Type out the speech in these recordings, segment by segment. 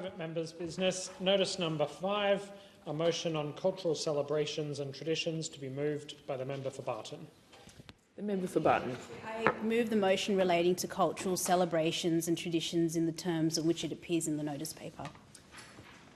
private members' business. Notice number 5, a motion on cultural celebrations and traditions, to be moved by the member for Barton. The member for Barton. I move the motion relating to cultural celebrations and traditions in the terms in which it appears in the notice paper.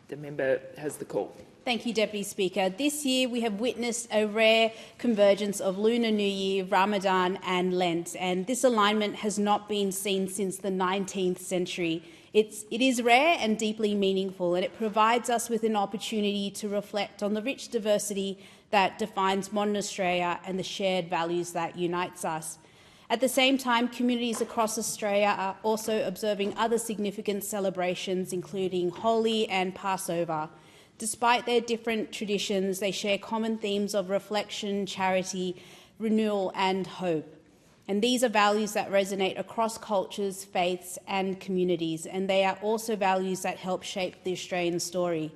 The member has the call. Thank you, Deputy Speaker. This year we have witnessed a rare convergence of Lunar New Year, Ramadan and Lent, and this alignment has not been seen since the 19th century. It is rare and deeply meaningful, and it provides us with an opportunity to reflect on the rich diversity that defines modern Australia and the shared values that unites us. At the same time, communities across Australia are also observing other significant celebrations, including Holi and Passover. Despite their different traditions, they share common themes of reflection, charity, renewal and hope. And these are values that resonate across cultures, faiths and communities, and they are also values that help shape the Australian story.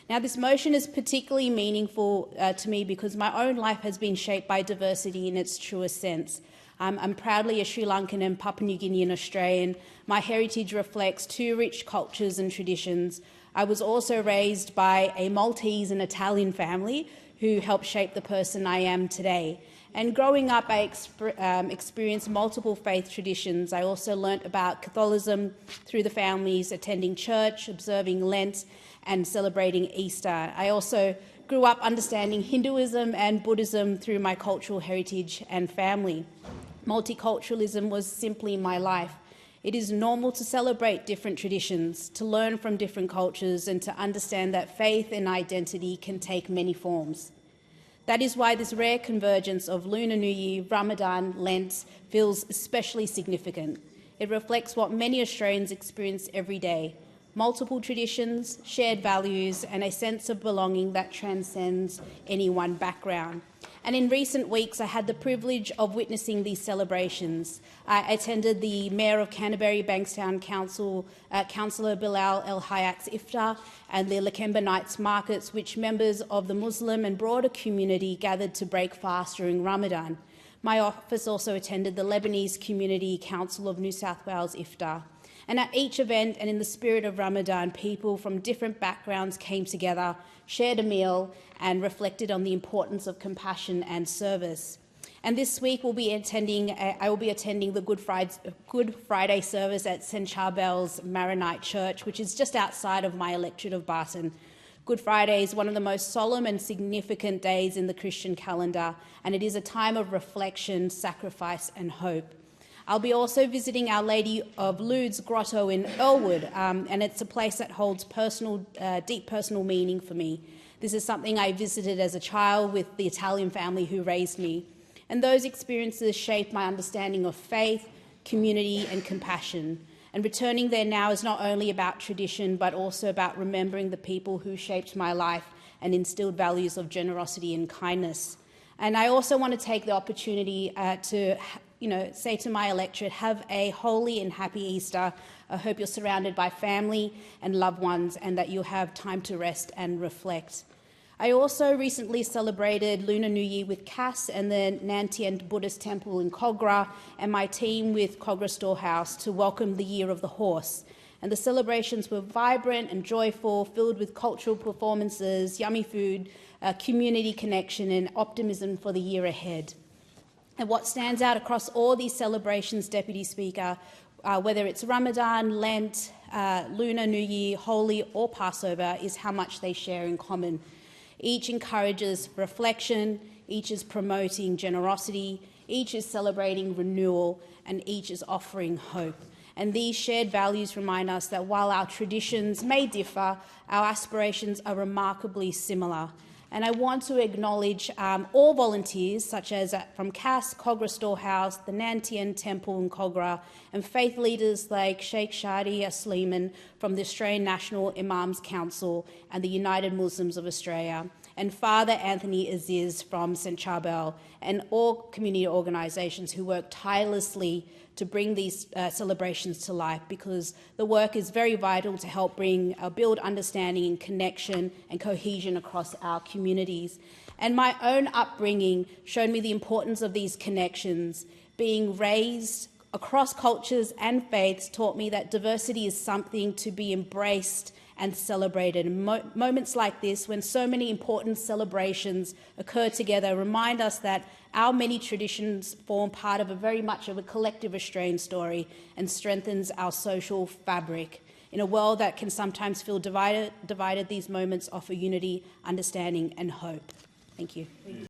Now, this motion is particularly meaningful to me because my own life has been shaped by diversity in its truest sense. I'm proudly a Sri Lankan and Papua New Guinean Australian. My heritage reflects two rich cultures and traditions. I was also raised by a Maltese and Italian family who helped shape the person I am today. And growing up, I experienced multiple faith traditions. I also learnt about Catholicism through the families, attending church, observing Lent and celebrating Easter. I also grew up understanding Hinduism and Buddhism through my cultural heritage and family. Multiculturalism was simply my life. It is normal to celebrate different traditions, to learn from different cultures, and to understand that faith and identity can take many forms. That is why this rare convergence of Lunar New Year, Ramadan, Lent feels especially significant. It reflects what many Australians experience every day: multiple traditions, shared values, and a sense of belonging that transcends any one background. And in recent weeks, I had the privilege of witnessing these celebrations. I attended the Mayor of Canterbury Bankstown Council, Councillor Bilal El Hayak's iftar, and the Lakemba Nights markets, which members of the Muslim and broader community gathered to break fast during Ramadan. My office also attended the Lebanese Community Council of New South Wales iftar. And at each event, and in the spirit of Ramadan, people from different backgrounds came together, shared a meal, and reflected on the importance of compassion and service. And this week I will be attending the Good Friday service at St Charbel's Maronite Church, which is just outside of my electorate of Barton. Good Friday is one of the most solemn and significant days in the Christian calendar, and it is a time of reflection, sacrifice and hope. I'll be also visiting Our Lady of Lourdes Grotto in Earlwood, and it's a place that holds deep personal meaning for me. This is something I visited as a child with the Italian family who raised me. And those experiences shaped my understanding of faith, community and compassion. And returning there now is not only about tradition, but also about remembering the people who shaped my life and instilled values of generosity and kindness. And I also want to take the opportunity to say to my electorate, have a holy and happy Easter. I hope you're surrounded by family and loved ones and that you'll have time to rest and reflect. I also recently celebrated Lunar New Year with Cass and the Nantien Buddhist Temple in Kogarah and my team with Kogarah Storehouse to welcome the Year of the Horse. And the celebrations were vibrant and joyful, filled with cultural performances, yummy food, community connection and optimism for the year ahead. And what stands out across all these celebrations, Deputy Speaker, whether it's Ramadan, Lent, Lunar New Year, Holi or Passover, is how much they share in common. Each encourages reflection, each is promoting generosity, each is celebrating renewal, and each is offering hope. And these shared values remind us that while our traditions may differ, our aspirations are remarkably similar. And I want to acknowledge all volunteers, such as from Cass, Kogarah Storehouse, the Nantien Temple in Kogarah, and faith leaders like Sheikh Shadi Asliman from the Australian National Imams Council and the United Muslims of Australia, and Father Anthony Aziz from St Charbel, and all community organisations who work tirelessly to bring these celebrations to life, because the work is very vital to help build understanding and connection and cohesion across our communities. And my own upbringing showed me the importance of these connections. Being raised across cultures and faiths taught me that diversity is something to be embraced and celebrated. And moments like this, when so many important celebrations occur together, remind us that our many traditions form part of very much of a collective Australian story and strengthens our social fabric. In a world that can sometimes feel divided, these moments offer unity, understanding and hope. Thank you.